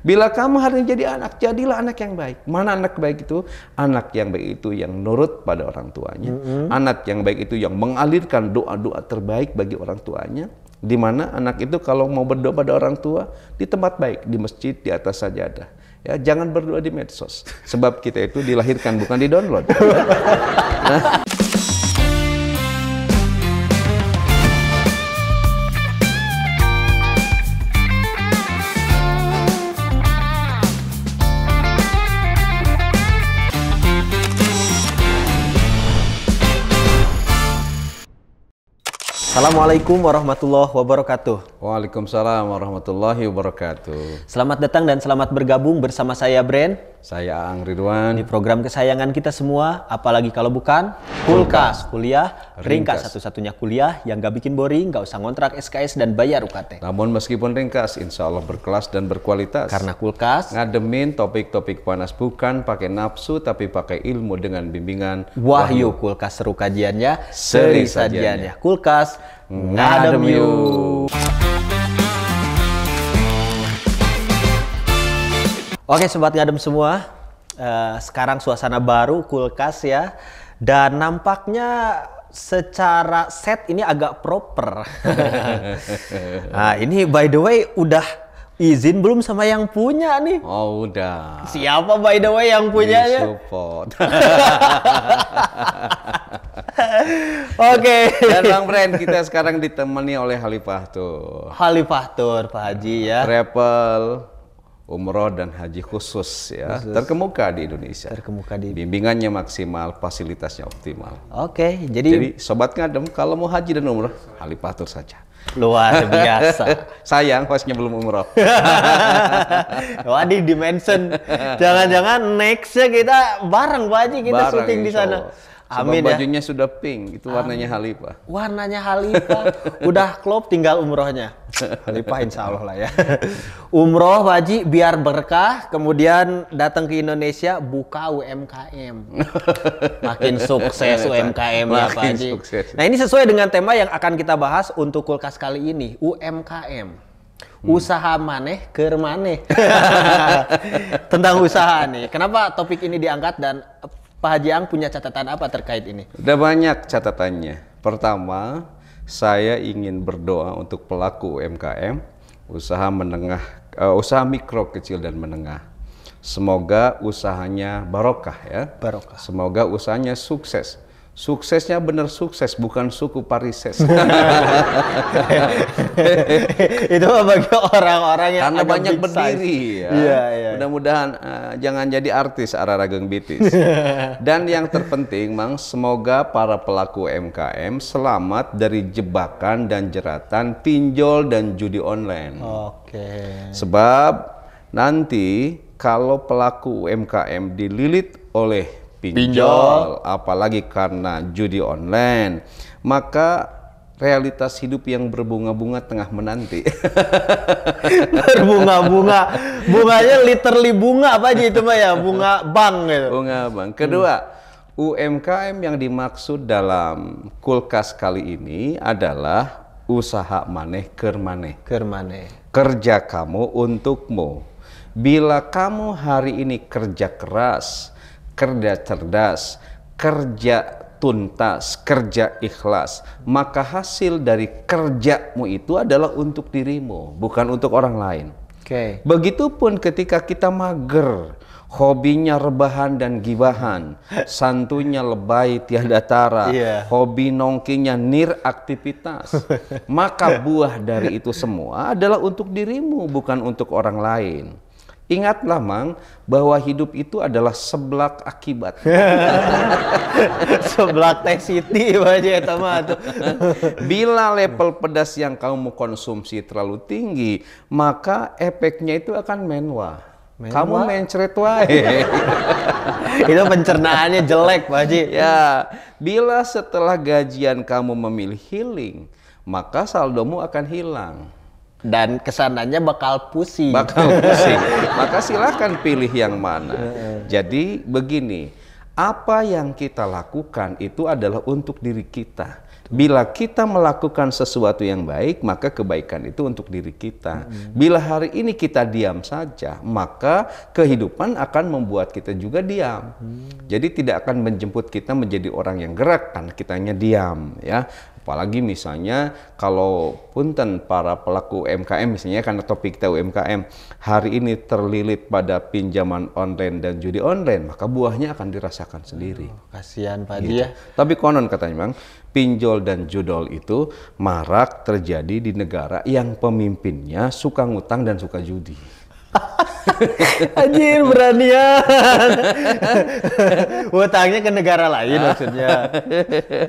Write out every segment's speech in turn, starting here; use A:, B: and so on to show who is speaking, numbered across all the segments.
A: Bila kamu hari ini jadi anak, jadilah anak yang baik. Mana anak baik itu? Anak yang baik itu yang nurut pada orang tuanya. Anak yang baik itu yang mengalirkan doa-doa terbaik bagi orang tuanya. Di mana anak itu kalau mau berdoa pada orang tua, di tempat baik, di masjid, di atas sajadah. Ya, jangan berdoa di medsos. Sebab kita itu dilahirkan bukan di-download. Nah.
B: Assalamualaikum warahmatullahi wabarakatuh.
A: Waalaikumsalam warahmatullahi wabarakatuh.
B: Selamat datang dan selamat bergabung bersama saya Bren.
A: Saya Aang Ridwan.
B: Di program kesayangan kita semua, apalagi kalau bukan Kulkas Kuliah, ringkas satu-satunya kuliah yang gak bikin boring, gak usah ngontrak SKS dan bayar UKT.
A: Namun meskipun ringkas, insya Allah berkelas dan berkualitas.
B: Karena Kulkas
A: ngademin topik-topik panas bukan pakai nafsu tapi pakai ilmu dengan bimbingan
B: Wahyu. Kulkas seru kajiannya, seri sajiannya. Kulkas ngadem yuk. Oke sobat ngadem semua, sekarang suasana baru Kulkas ya, dan nampaknya secara set ini agak proper. Nah ini by the way udah izin belum sama yang punya nih?
A: Oh udah.
B: Siapa by the way yang punyanya?
A: Support.
B: Oke.
A: Dan Bang Bren, kita sekarang ditemani oleh Khalifah Tur.
B: Khalifah Tur Pak Haji ya.
A: Travel, umroh dan haji khusus ya. Terkemuka di Indonesia.
B: Terkemuka di
A: bimbingannya maksimal, fasilitasnya optimal.
B: Oke, jadi
A: sobat ngadem kalau mau haji dan umroh, Khalifah Tur saja.
B: Luar biasa.
A: Sayang hostnya belum umroh.
B: Wah di dimension. Jangan-jangan nextnya kita bareng Pak Haji, kita syuting di sana. Amin
A: ya. Bajunya sudah pink, itu warnanya Khalifah.
B: Warnanya Khalifah, udah klop tinggal umrohnya. Khalifah insya Allah lah ya. Umroh Pak Haji biar berkah, kemudian datang ke Indonesia buka UMKM. Makin sukses UMKM ya Pak Haji. Nah ini sesuai dengan tema yang akan kita bahas untuk Kulkas kali ini, UMKM. Usaha maneh keur maneh. Tentang usaha nih. Kenapa topik ini diangkat dan Pak Haji Ang punya catatan apa terkait ini?
A: Udah banyak catatannya. Pertama, saya ingin berdoa untuk pelaku UMKM, usaha menengah, usaha mikro, kecil dan menengah. Semoga usahanya barokah ya. Barokah. Semoga usahanya sukses. Suksesnya benar sukses, bukan suku parises.
B: Itu bagi orang-orang yang
A: karena banyak berdiri ya.
B: Iya.
A: Mudah-mudahan jangan jadi artis arah-rageng bitis. Dan yang terpenting Mang, semoga para pelaku UMKM selamat dari jebakan dan jeratan pinjol dan judi online.
B: Oke.
A: Sebab nanti kalau pelaku UMKM dililit oleh pinjol, apalagi karena judi online, maka realitas hidup yang berbunga-bunga tengah menanti.
B: Berbunga-bunga, bunganya literally bunga apa aja itu mah ya, bunga bank gitu.
A: Bunga bank. Kedua, UMKM yang dimaksud dalam Kulkas kali ini adalah usaha maneh keur maneh.
B: Keur maneh.
A: Kerja kamu untukmu. Bila kamu hari ini kerja keras, kerja cerdas, kerja tuntas, kerja ikhlas, maka hasil dari kerjamu itu adalah untuk dirimu, bukan untuk orang lain.
B: Oke.
A: Begitupun ketika kita mager, hobinya rebahan dan gibahan, santunya lebay tiada tara, hobi nongkinya niraktivitas, maka buah dari itu semua adalah untuk dirimu, bukan untuk orang lain. Ingatlah Mang, bahwa hidup itu adalah seblak akibat.
B: Seblak Teh Siti aja tuh.
A: Bila level pedas yang kamu konsumsi terlalu tinggi, maka efeknya itu akan menwa. Kamu mencret wae.
B: Itu pencernaannya jelek Pak Haji.
A: Ya, bila setelah gajian kamu memilih healing, maka saldomu akan hilang.
B: Dan kesananya bakal pusing.
A: Maka silakan pilih yang mana. Jadi begini, apa yang kita lakukan itu adalah untuk diri kita. Bila kita melakukan sesuatu yang baik, maka kebaikan itu untuk diri kita. Bila hari ini kita diam saja, maka kehidupan akan membuat kita juga diam. Jadi tidak akan menjemput kita menjadi orang yang gerak karena kitanya diam, ya. Apalagi misalnya kalau punten para pelaku UMKM misalnya, karena topik kita UMKM hari ini terlilit pada pinjaman online dan judi online, maka buahnya akan dirasakan sendiri.
B: Kasihan Pak Haji
A: Gitu.
B: ya.
A: Tapi konon katanya Bang, pinjol dan judol itu marak terjadi di negara yang pemimpinnya suka ngutang dan suka judi.
B: Anjir, beranian. Utangnya ke negara lain maksudnya.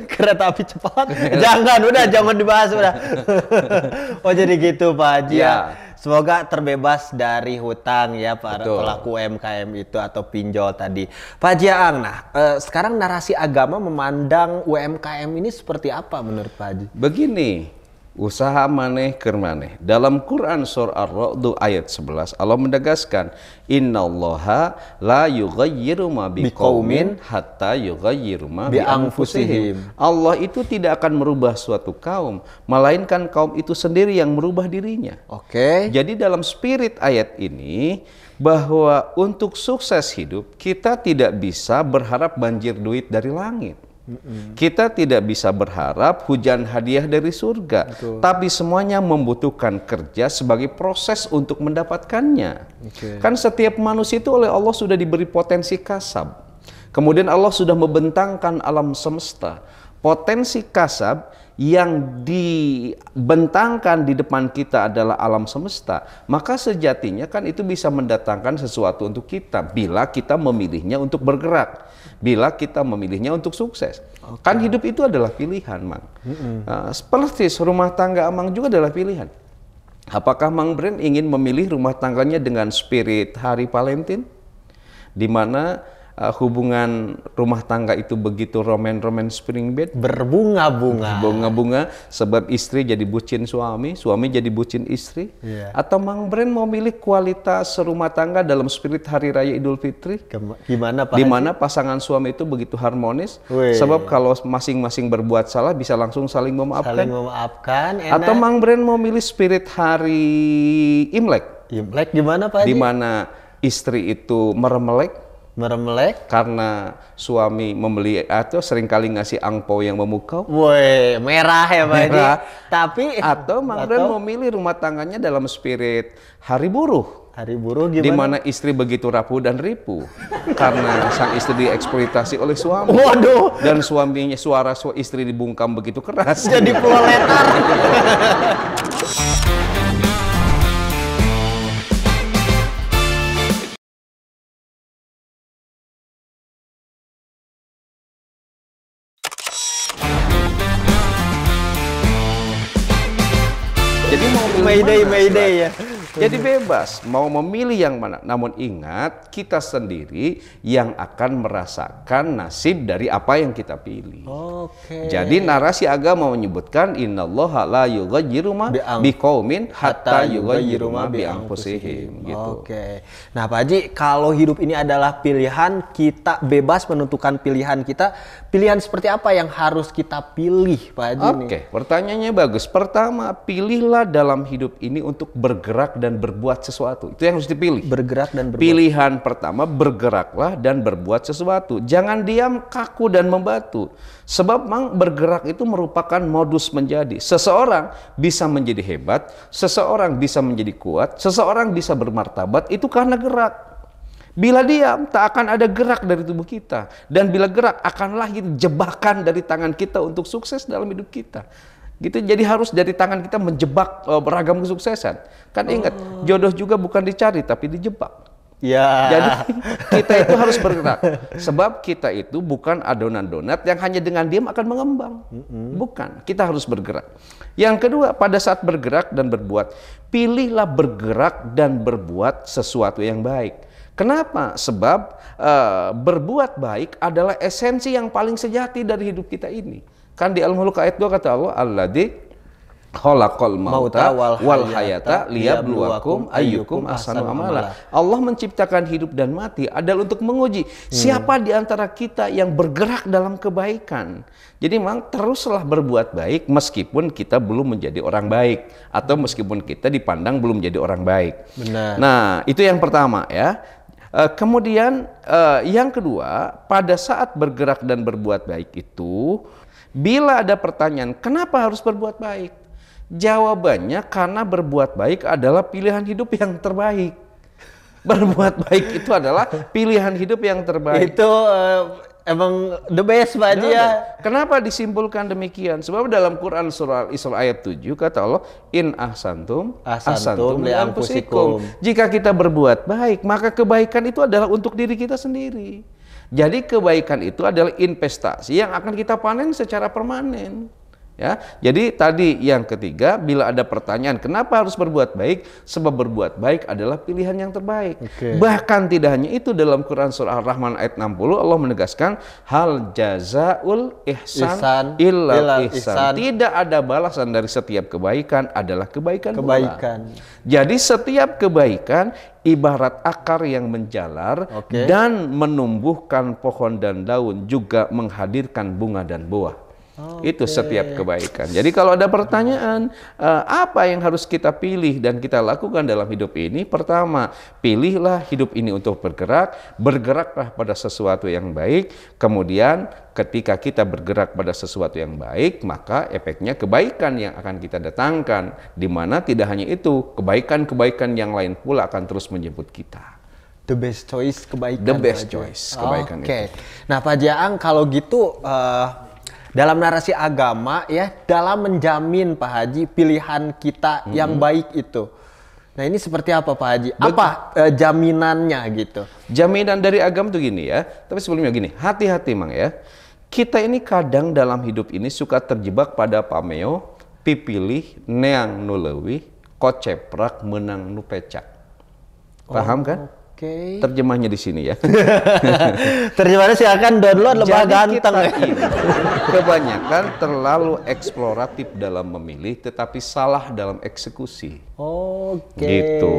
B: Kereta api cepat. Jangan dibahas udah. Oh jadi gitu Pak Haji ya. Semoga terbebas dari hutang ya para pelaku UMKM itu atau pinjol tadi. Pak Haji Aang, nah sekarang narasi agama memandang UMKM ini seperti apa menurut Pak Haji?
A: Begini, usaha maneh keur maneh. Dalam Quran surah Ar-Ra'd ayat 11 Allah menegaskan, innallaha la yughayyiru ma biqaumin hatta yughayyiru ma bi anfusihim. Allah itu tidak akan merubah suatu kaum melainkan kaum itu sendiri yang merubah dirinya.
B: Oke.
A: Jadi dalam spirit ayat ini bahwa untuk sukses hidup kita tidak bisa berharap banjir duit dari langit. Kita tidak bisa berharap hujan hadiah dari surga. Tapi semuanya membutuhkan kerja sebagai proses untuk mendapatkannya. Kan setiap manusia itu oleh Allah sudah diberi potensi kasab. Kemudian Allah sudah membentangkan alam semesta. Potensi kasab yang dibentangkan di depan kita adalah alam semesta, maka sejatinya kan itu bisa mendatangkan sesuatu untuk kita bila kita memilihnya untuk bergerak, bila kita memilihnya untuk sukses. Kan hidup itu adalah pilihan, Mang. Seperti rumah tangga Amang juga adalah pilihan. Apakah Mang Bren ingin memilih rumah tangganya dengan spirit Hari Valentine, di mana hubungan rumah tangga itu begitu roman spring bed, bunga-bunga, sebab istri jadi bucin suami, suami jadi bucin istri? Atau Mang Bren mau milih kualitas rumah tangga dalam spirit Hari Raya Idul Fitri?
B: Gimana Pak?
A: Di mana pasangan suami itu begitu harmonis, sebab kalau masing-masing berbuat salah bisa langsung saling memaafkan.
B: Enak.
A: Atau Mang Bren mau milih spirit Hari Imlek?
B: Imlek gimana Pak?
A: Di mana istri itu meremelek karena suami membeli atau seringkali ngasih angpau yang memukau.
B: Woi, merah ya Pak Haji. Tapi
A: atau Mang Bren memilih rumah tangganya dalam spirit Hari Buruh.
B: Hari Buruh gimana?
A: Di mana istri begitu rapuh dan ripuh karena sang istri dieksploitasi oleh suami.
B: Waduh.
A: Dan suaminya suara istri dibungkam begitu keras.
B: Jadi proletar.
A: Jadi mau
B: Mayday ya.
A: Jadi bebas mau memilih yang mana. Namun ingat, kita sendiri yang akan merasakan nasib dari apa yang kita pilih. Jadi narasi agama menyebutkan innallaha la yughayyiru ma biqaumin hatta yughayyiru ma bi anfusihim gitu.
B: Nah Pak Haji, kalau hidup ini adalah pilihan, kita bebas menentukan pilihan kita. Pilihan seperti apa yang harus kita pilih Pak Haji?
A: Pertanyaannya bagus. Pertama, pilihlah dalam hidup ini untuk bergerak dan berbuat sesuatu. Itu yang harus dipilih.
B: Bergerak dan berbuat.
A: Pilihan pertama, bergeraklah dan berbuat sesuatu. Jangan diam, kaku dan membatu. Sebab Mang, bergerak itu merupakan modus menjadi. Seseorang bisa menjadi hebat, seseorang bisa menjadi kuat, seseorang bisa bermartabat, itu karena gerak. Bila diam, tak akan ada gerak dari tubuh kita. Dan bila gerak, akan lahir jebakan dari tangan kita untuk sukses dalam hidup kita. Gitu, jadi harus dari tangan kita menjebak beragam kesuksesan. Kan ingat, jodoh juga bukan dicari, tapi dijebak. Jadi kita itu harus bergerak. Sebab kita itu bukan adonan donat yang hanya dengan diam akan mengembang. Bukan, kita harus bergerak. Yang kedua, pada saat bergerak dan berbuat, pilihlah bergerak dan berbuat sesuatu yang baik. Kenapa? Sebab berbuat baik adalah esensi yang paling sejati dari hidup kita ini. Kan di Al-Mulk ayat 2 kata Allah, alladzi Khalaqal mauta
B: Mauta
A: wal hayata liyabluwakum ayyukum ahsanu amala. Allah menciptakan hidup dan mati adalah untuk menguji siapa di antara kita yang bergerak dalam kebaikan. Jadi memang teruslah berbuat baik meskipun kita belum menjadi orang baik atau meskipun kita dipandang belum menjadi orang baik.
B: Benar.
A: Nah, itu yang pertama ya. Kemudian yang kedua, pada saat bergerak dan berbuat baik itu, bila ada pertanyaan, kenapa harus berbuat baik? Jawabannya karena berbuat baik adalah pilihan hidup yang terbaik. Berbuat baik itu adalah pilihan hidup yang terbaik.
B: Itu emang the best Pak Haji ya.
A: Kenapa disimpulkan demikian? Sebab dalam Quran surah Al-Isra ayat 7 kata Allah, in ahsantum li anfusikum. Jika kita berbuat baik, maka kebaikan itu adalah untuk diri kita sendiri. Jadi kebaikan itu adalah investasi yang akan kita panen secara permanen. Ya, jadi tadi yang ketiga, bila ada pertanyaan kenapa harus berbuat baik, sebab berbuat baik adalah pilihan yang terbaik. Bahkan tidak hanya itu, dalam Quran surah Ar-Rahman ayat 60 Allah menegaskan hal jazaul ihsan illa ihsan. Tidak ada balasan dari setiap kebaikan adalah kebaikan. Jadi setiap kebaikan ibarat akar yang menjalar dan menumbuhkan pohon dan daun, juga menghadirkan bunga dan buah. Itu setiap kebaikan. Jadi kalau ada pertanyaan apa yang harus kita pilih dan kita lakukan dalam hidup ini, pertama, pilihlah hidup ini untuk bergerak, bergeraklah pada sesuatu yang baik. Kemudian ketika kita bergerak pada sesuatu yang baik, maka efeknya kebaikan yang akan kita datangkan, di mana tidak hanya itu, kebaikan-kebaikan yang lain pula akan terus menjemput kita.
B: The best choice kebaikan.
A: The best choice kebaikan itu.
B: Nah Pak Jaang, kalau gitu dalam narasi agama ya, dalam menjamin Pak Haji pilihan kita yang baik itu. Nah ini seperti apa Pak Haji? Apa jaminannya gitu?
A: Jaminan dari agama tuh gini ya. Tapi sebelumnya gini, hati-hati Mang ya. Kita ini kadang dalam hidup ini suka terjebak pada pameo, pipilih, neang nuleuwih, koceprak menang nu pecak. Paham kan? Terjemahnya di sini ya.
B: Terjemahnya silakan download Lebah Ganteng.
A: Kebanyakan terlalu eksploratif dalam memilih, tetapi salah dalam eksekusi. Gitu.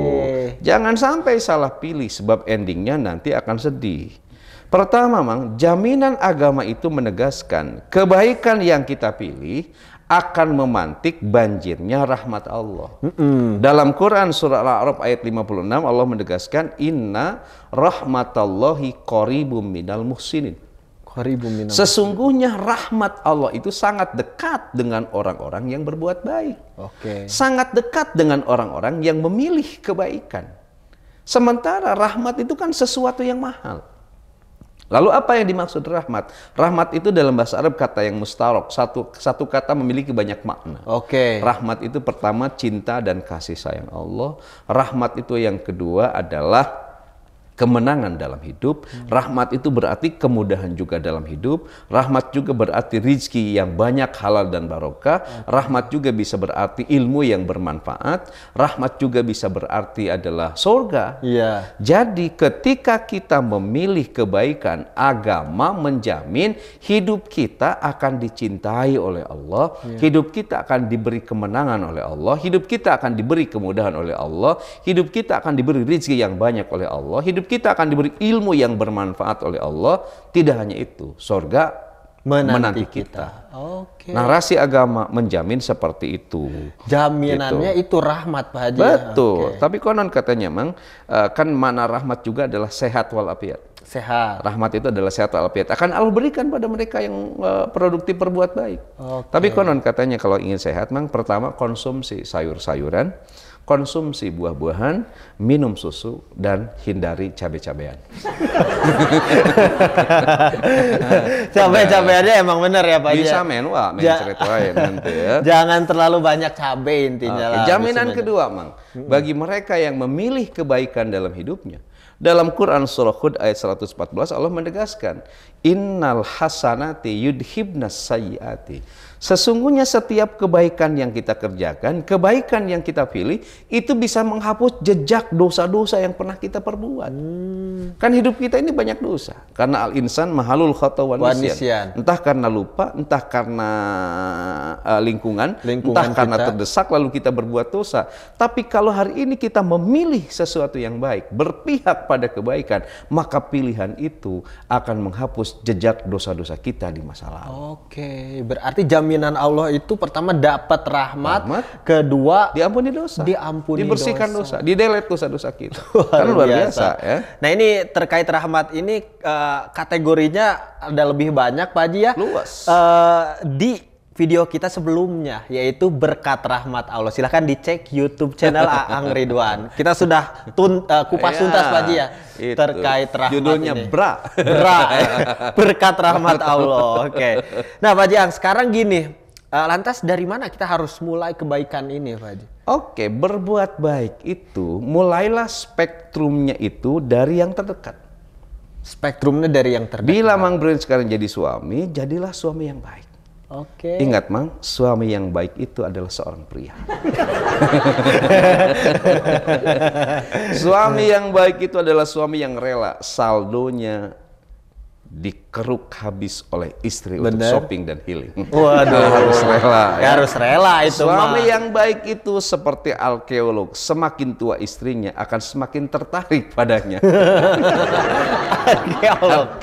A: Jangan sampai salah pilih, sebab endingnya nanti akan sedih. Pertama, Mang, jaminan agama itu menegaskan kebaikan yang kita pilih akan memantik banjirnya rahmat Allah. Dalam Quran surah Al-A'raf ayat 56 Allah menegaskan inna rahmatallahi qaribum minal muhsinin. Sesungguhnya rahmat Allah itu sangat dekat dengan orang-orang yang berbuat baik. Sangat dekat dengan orang-orang yang memilih kebaikan. Sementara rahmat itu kan sesuatu yang mahal. Lalu apa yang dimaksud rahmat? Rahmat itu dalam bahasa Arab kata yang mustarok. Satu kata memiliki banyak makna. Rahmat itu pertama cinta dan kasih sayang Allah. Rahmat itu yang kedua adalah kemenangan dalam hidup. Rahmat itu berarti kemudahan juga dalam hidup. Rahmat juga berarti rizki yang banyak, halal dan barokah. Rahmat juga bisa berarti ilmu yang bermanfaat. Rahmat juga bisa berarti adalah surga. Jadi ketika kita memilih kebaikan, agama menjamin hidup kita akan dicintai oleh Allah. Hidup kita akan diberi kemenangan oleh Allah. Hidup kita akan diberi kemudahan oleh Allah. Hidup kita akan diberi rizki yang banyak oleh Allah. Hidup kita akan diberi ilmu yang bermanfaat oleh Allah. Tidak hanya itu, surga menanti kita. Narasi agama menjamin seperti itu.
B: Jaminannya itu rahmat Pak Haji.
A: Betul. Tapi konon katanya Mang, kan mana rahmat juga adalah sehat walafiat. Rahmat itu adalah sehat walafiat. Akan Allah berikan pada mereka yang produktif berbuat baik. Tapi konon katanya kalau ingin sehat Mang, pertama konsumsi sayur-sayuran, konsumsi buah-buahan, minum susu, dan hindari cabai-cabean.
B: Cabai-cabeannya emang bener ya Pak Haji?
A: Bisa menwa, nanti ya.
B: Jangan terlalu banyak cabai intinya lah.
A: Jaminan kedua Mang, bagi mereka yang memilih kebaikan dalam hidupnya, Dalam Quran surah Hud ayat 114 Allah menegaskan, innal hasanati yudhibnas sayyiati. Sesungguhnya setiap kebaikan yang kita kerjakan, kebaikan yang kita pilih, itu bisa menghapus jejak dosa-dosa yang pernah kita perbuat. Kan hidup kita ini banyak dosa. Karena al-insan mahalul khata wa nisyan. Entah karena lupa, entah karena lingkungan, entah karena terdesak lalu kita berbuat dosa. Tapi kalau hari ini kita memilih sesuatu yang baik, berpihak pada kebaikan, maka pilihan itu akan menghapus jejak dosa-dosa kita di masa lalu.
B: Oke, berarti jaminan Allah itu pertama dapat rahmat, kedua
A: diampuni dosa, dibersihkan dosa, didelete dosa-dosa kita. Kan luar biasa ya.
B: Nah ini terkait rahmat ini kategorinya ada lebih banyak Pak Haji ya.
A: Luas.
B: Di video kita sebelumnya yaitu berkat rahmat Allah. Silahkan dicek YouTube channel Aang Ridwan. Kita sudah kupas tuntas Pak Haji ya terkait rahmat
A: judulnya
B: ini.
A: Bra.
B: Berkat rahmat Allah. Oke. Nah Pak Haji, sekarang gini, lantas dari mana kita harus mulai kebaikan ini Pak Haji?
A: Oke, berbuat baik itu mulailah spektrumnya itu dari yang terdekat.
B: Spektrumnya dari yang terdekat.
A: Bila Mang Brin sekarang jadi suami, jadilah suami yang baik.
B: Oke.
A: Ingat Mang, suami yang baik itu adalah seorang pria. Suami yang baik itu adalah suami yang rela saldonya dikeruk habis oleh istri untuk shopping dan healing.
B: Waduh,
A: harus rela. Ya.
B: Harus rela itu.
A: Suami yang baik itu seperti arkeolog, semakin tua istrinya akan semakin tertarik padanya. Arkeolog.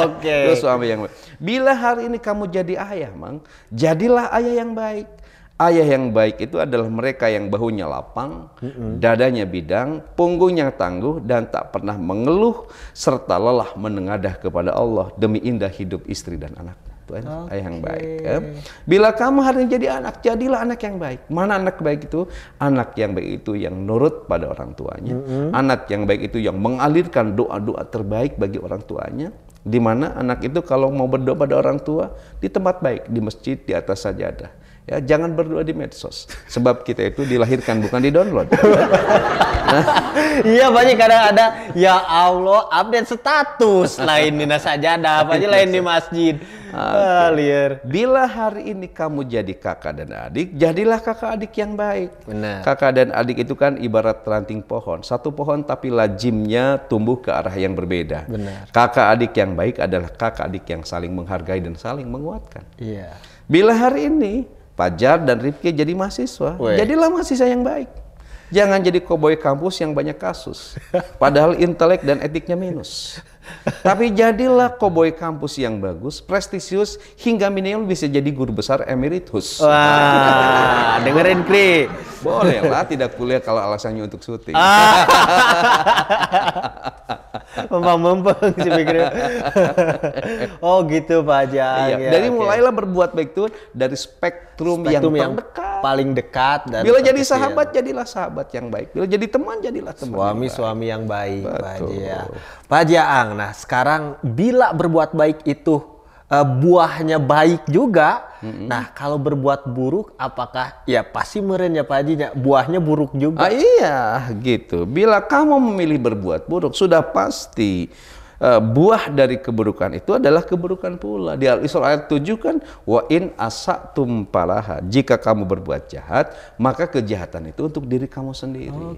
B: Oke.
A: Itu suami yang baik. Bila hari ini kamu jadi ayah, Mang, jadilah ayah yang baik. Ayah yang baik itu adalah mereka yang bahunya lapang, dadanya bidang, punggungnya tangguh, dan tak pernah mengeluh, serta lelah menengadah kepada Allah demi indah hidup istri dan anaknya. Itu ayah yang baik. Ya. Bila kamu hari ini jadi anak, jadilah anak yang baik. Mana anak baik itu? Anak yang baik itu yang nurut pada orang tuanya. Anak yang baik itu yang mengalirkan doa-doa terbaik bagi orang tuanya. Di mana anak itu kalau mau berdoa pada orang tua, di tempat baik, di masjid, di atas sajadah. Ya, jangan berdoa di medsos, sebab kita itu dilahirkan bukan di-download.
B: Iya banyak kadang ada, ya Allah update status lain di sajadah, apa aja lain di masjid. Liar.
A: Bila hari ini kamu jadi kakak dan adik, jadilah kakak adik yang baik.
B: Benar.
A: Kakak dan adik itu kan ibarat ranting pohon, satu pohon tapi lajimnya tumbuh ke arah yang berbeda.
B: Benar.
A: Kakak adik yang baik adalah kakak adik yang saling menghargai dan saling menguatkan.
B: Iya.
A: Bila hari ini Fajar dan Rifki jadi mahasiswa, jadilah mahasiswa yang baik. Jangan jadi koboi kampus yang banyak kasus, padahal intelek dan etiknya minus. Tapi jadilah koboi kampus yang bagus, prestisius, hingga minimal bisa jadi guru besar emeritus.
B: Wah, dengerin Kri.
A: Boleh lah tidak kuliah kalau alasannya untuk syuting.
B: Mempeng sih pikirnya. Oh gitu Pak Haji.
A: Iya. Dari mulailah berbuat baik itu dari spektrum yang terdekat,
B: paling dekat. Dan
A: bila jadi sahabat, jadilah sahabat yang baik. Bila jadi teman, jadilah teman.
B: Suami yang baik. Pak Haji ya. Pak Haji Aang, nah sekarang bila berbuat baik itu buahnya baik juga. Nah kalau berbuat buruk, apakah ya pasti meren ya Pak Haji, buahnya buruk juga.
A: Iya gitu. Bila kamu memilih berbuat buruk, sudah pasti buah dari keburukan itu adalah keburukan pula. Di Al-Isra ayat 7 kan, wa in asatum falaha. Jika kamu berbuat jahat, maka kejahatan itu untuk diri kamu sendiri.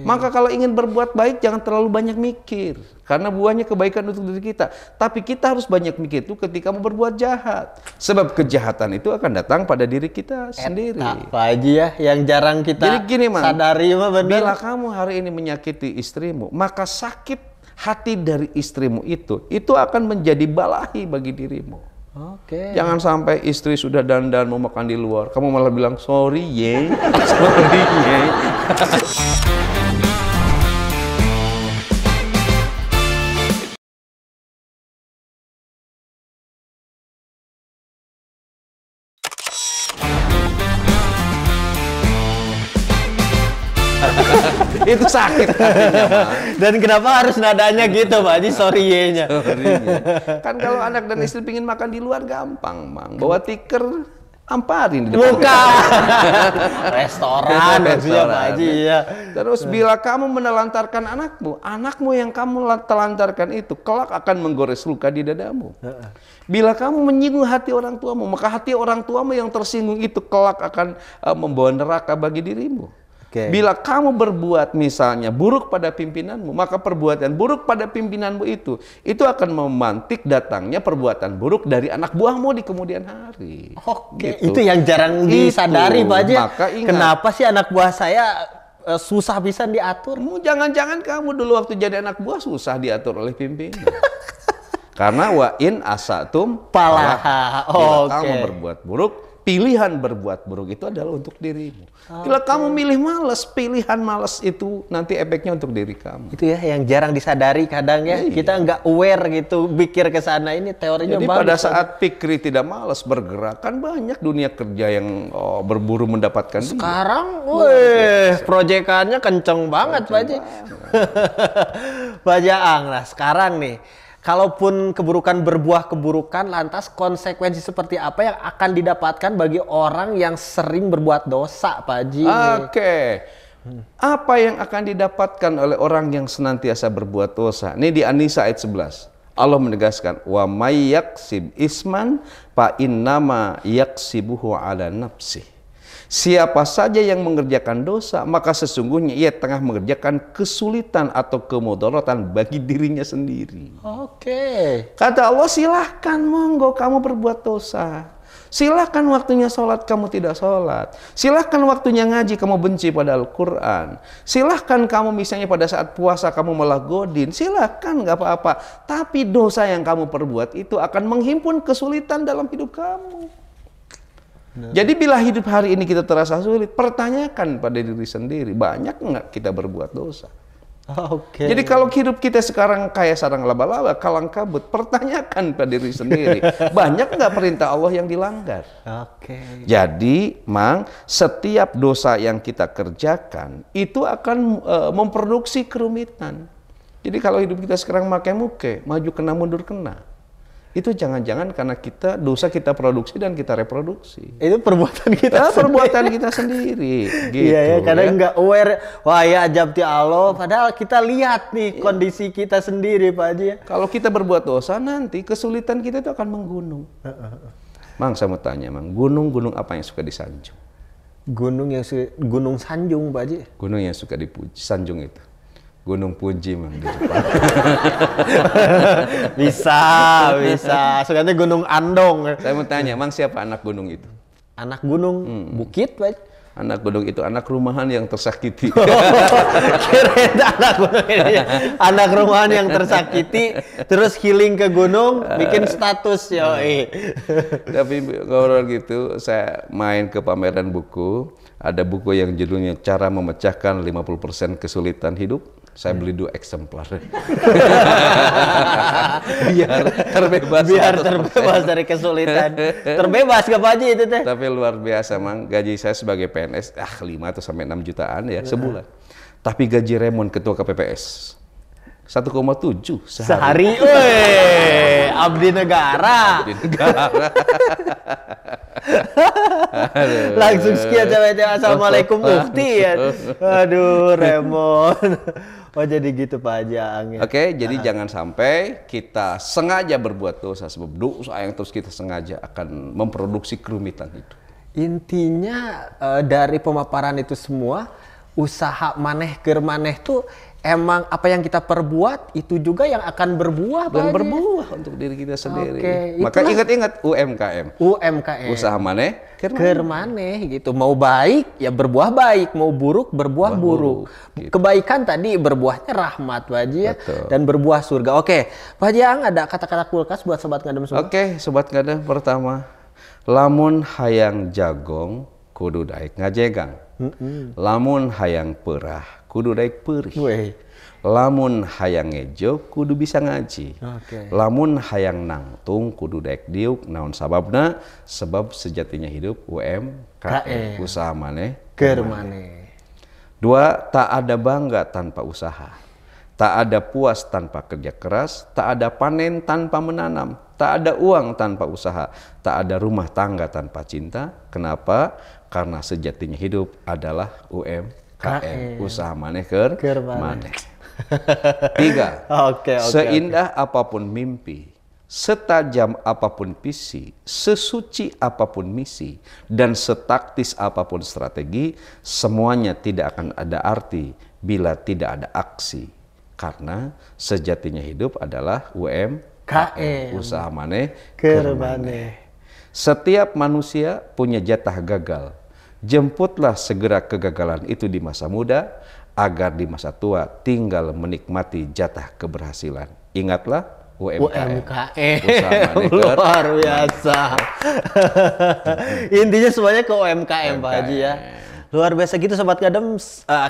A: Maka kalau ingin berbuat baik, jangan terlalu banyak mikir, karena buahnya kebaikan untuk diri kita. Tapi kita harus banyak mikir itu ketika mau berbuat jahat, sebab kejahatan itu akan datang pada diri kita sendiri.
B: Pak Haji ya, yang jarang kita sadari mah benar.
A: Bila kamu hari ini menyakiti istrimu, maka sakit hati dari istrimu itu akan menjadi balahi bagi dirimu. Jangan sampai istri sudah dandan mau makan di luar, kamu malah bilang sorry ye, sorry ye. Itu sakit hatinya,
B: Dan kenapa harus nadanya gitu Pak Haji, sorry-nya?
A: Kan kalau anak dan istri pingin makan di luar gampang, Mang. Bawa tikar, amparin di depan.
B: Bukan. Restoran maksudnya Pak Haji ya.
A: Terus bila kamu menelantarkan anakmu yang kamu telantarkan itu kelak akan menggores luka di dadamu. Bila kamu menyinggung hati orang tuamu, maka hati orang tuamu yang tersinggung itu kelak akan membawa neraka bagi dirimu. Bila kamu berbuat misalnya buruk pada pimpinanmu, maka perbuatan buruk pada pimpinanmu itu akan memantik datangnya perbuatan buruk dari anak buahmu di kemudian hari.
B: Itu yang jarang disadari Pak Haji.
A: Maka ingat,
B: kenapa sih anak buah saya susah bisa diatur?
A: Jangan-jangan kamu dulu waktu jadi anak buah susah diatur oleh pimpinan. Karena wa in asatum
B: palaha.
A: Bila kamu berbuat buruk, pilihan berbuat buruk itu adalah untuk dirimu. Bila kamu milih malas, pilihan malas itu nanti efeknya untuk diri kamu.
B: Itu ya yang jarang disadari kadang ya. Kita nggak aware gitu, pikir ke sana, ini teorinya.
A: Jadi pada saat pikri tidak malas bergerak, kan banyak dunia kerja yang berburu mendapatkan.
B: Sekarang, proyekannya kenceng banget Pak Haji. Pak Jaang, nah sekarang nih, kalaupun keburukan berbuah keburukan, lantas konsekuensi seperti apa yang akan didapatkan bagi orang yang sering berbuat dosa, Pak Haji?
A: Apa yang akan didapatkan oleh orang yang senantiasa berbuat dosa? Ini di An-Nisa ayat 11. Allah menegaskan, wa may yaksib isman fa innama yaksibuhu ala nafsih. Siapa saja yang mengerjakan dosa, maka sesungguhnya ia tengah mengerjakan kesulitan atau kemudaratan bagi dirinya sendiri. Kata Allah, silahkan monggo kamu berbuat dosa. Silahkan waktunya sholat kamu tidak sholat. Silahkan waktunya ngaji kamu benci pada Al-Quran. Silahkan kamu misalnya pada saat puasa kamu malah godin. Silahkan, nggak apa-apa. Tapi dosa yang kamu perbuat itu akan menghimpun kesulitan dalam hidup kamu. Jadi bila hidup hari ini kita terasa sulit, pertanyakan pada diri sendiri, banyak nggak kita berbuat dosa? Jadi kalau hidup kita sekarang kayak sarang laba-laba, kalang kabut, pertanyakan pada diri sendiri, banyak nggak perintah Allah yang dilanggar? Jadi, setiap dosa yang kita kerjakan itu akan memproduksi kerumitan. Jadi kalau hidup kita sekarang makai muke, maju kena mundur kena. Itu jangan-jangan karena dosa kita produksi dan kita reproduksi. Itu perbuatan kita sendiri. Perbuatan kita sendiri. Gitu,
B: iya, kadang nggak aware. Wah ya ajab ti Allah. Padahal kita lihat nih kondisi kita sendiri Pak Haji.
A: Kalau kita berbuat dosa nanti kesulitan kita itu akan menggunung. Mang, saya mau tanya, Mang, gunung-gunung apa yang suka disanjung?
B: Gunung Sanjung Pak Haji.
A: Gunung yang suka dipuji, sanjung itu. Gunung Puji Mang di Jepang.
B: bisa. Sekarang Gunung Andong.
A: Saya mau tanya, Mang, siapa anak gunung itu?
B: Anak gunung bukit, Pak.
A: Anak gunung itu anak rumahan yang tersakiti.
B: Kirain anak rumahan yang tersakiti, terus healing ke gunung, bikin status yoi.
A: Tapi ngobrol gitu, saya main ke pameran buku. Ada buku yang judulnya Cara Memecahkan 50% Kesulitan Hidup. Saya beli 2 eksemplar. Biar terbebas
B: dari kesulitan. Terbebas gak Pak Haji itu teh?
A: Tapi luar biasa, Mang. Gaji saya sebagai PNS 5 atau sampai 6 jutaan ya sebulan. Tapi gaji Raymond ketua KPPS 1,7 sehari.
B: Abdi negara. Langsung sekian cewek-cewek, assalamualaikum mufti ya. Aduh, Raymond. Oh jadi gitu Pak Haji.
A: Jadi jangan sampai kita sengaja berbuat dosa, sebab dosa yang terus kita sengaja akan memproduksi kerumitan itu.
B: Intinya dari pemaparan itu semua, usaha maneh tuh emang apa yang kita perbuat itu juga yang akan berbuah.
A: Dan berbuah untuk diri kita sendiri. Maka ingat-ingat UMKM. Usaha maneh keur
B: maneh gitu. Mau baik ya berbuah baik, mau buruk berbuah buruk. Gitu. Kebaikan tadi berbuahnya rahmat Pak Haji ya. Dan berbuah surga. Pak Haji ada kata-kata kulkas buat sobat ngadem semua.
A: Sobat ngadem, pertama, lamun hayang jagong kudu daek ngajegang. Lamun hayang perah kudu daek perih. Lamun hayang ngejo kudu bisa ngaji. Lamun hayang nangtung kudu daek diuk. Naon sababna? Sebab sejatinya hidup UMKM. Usaha maneh keur maneh. 2, tak ada bangga tanpa usaha. Tak ada puas tanpa kerja keras. Tak ada panen tanpa menanam. Tak ada uang tanpa usaha, tak ada rumah tangga tanpa cinta. Kenapa? Karena sejatinya hidup adalah UMKM. Usaha maneh keur maneh. 3. Seindah apapun mimpi, setajam apapun visi, sesuci apapun misi, dan setaktis apapun strategi, semuanya tidak akan ada arti bila tidak ada aksi. Karena sejatinya hidup adalah UMKM. Usaha maneh keur maneh. Setiap manusia punya jatah gagal. Jemputlah segera kegagalan itu di masa muda, agar di masa tua tinggal menikmati jatah keberhasilan. Ingatlah, UMKM.
B: Luar biasa. Intinya semuanya ke UMKM, Pak Haji ya. Luar biasa gitu Sobat Ngadem.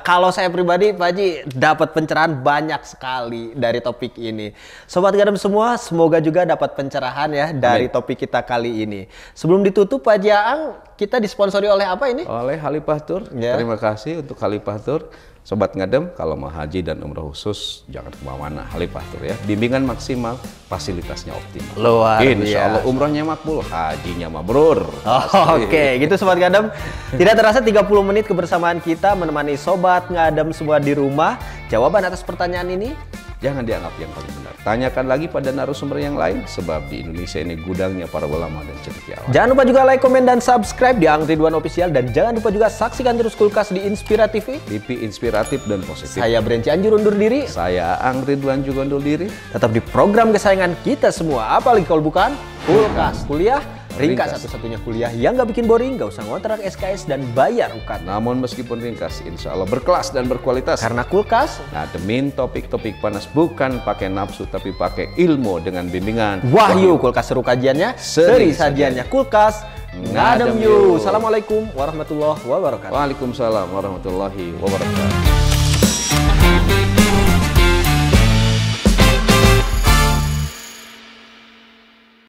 B: Kalau saya pribadi Pak Haji dapat pencerahan banyak sekali dari topik ini. Sobat Ngadem semua semoga juga dapat pencerahan ya dari topik kita kali ini. Sebelum ditutup Pak Haji Aang, kita disponsori oleh apa ini?
A: Oleh Khalifah Tour. Terima kasih untuk Khalifah Tour. Sobat Ngadem, kalau mau haji dan umroh khusus jangan kemana-mana, Khalifah Tour ya. Bimbingan maksimal, fasilitasnya optimal.
B: Luar biasa.
A: Insya Allah umrohnya makbul, hajinya mabrur.
B: Oke, gitu Sobat Ngadem. Tidak terasa 30 menit kebersamaan kita menemani Sobat Ngadem semua di rumah. Jawaban atas pertanyaan ini
A: jangan dianggap yang paling benar. Tanyakan lagi pada narasumber yang lain, sebab di Indonesia ini gudangnya para ulama dan cendekiawan.
B: Jangan lupa juga like, komen, dan subscribe di Aang Ridwan Official. Dan jangan lupa juga saksikan terus Kulkas di Inspira TV.
A: TV inspiratif dan positif.
B: Saya Bren Cianjur undur diri.
A: Saya Aang Ridwan juga undur diri.
B: Tetap di program kesayangan kita semua. Apalagi kalau bukan Kulkas. Kuliah ringkas, satu-satunya kuliah yang gak bikin boring, gak usah ngontrak SKS dan bayar UKT.
A: Namun meskipun ringkas, insya Allah berkelas dan berkualitas.
B: Karena Kulkas
A: ngademin topik-topik panas bukan pakai nafsu tapi pakai ilmu dengan bimbingan
B: Wahyu. Kulkas seru kajiannya, seri sajiannya. Kulkas ngadem yuk. Assalamualaikum warahmatullahi wabarakatuh.
A: Waalaikumsalam warahmatullahi wabarakatuh.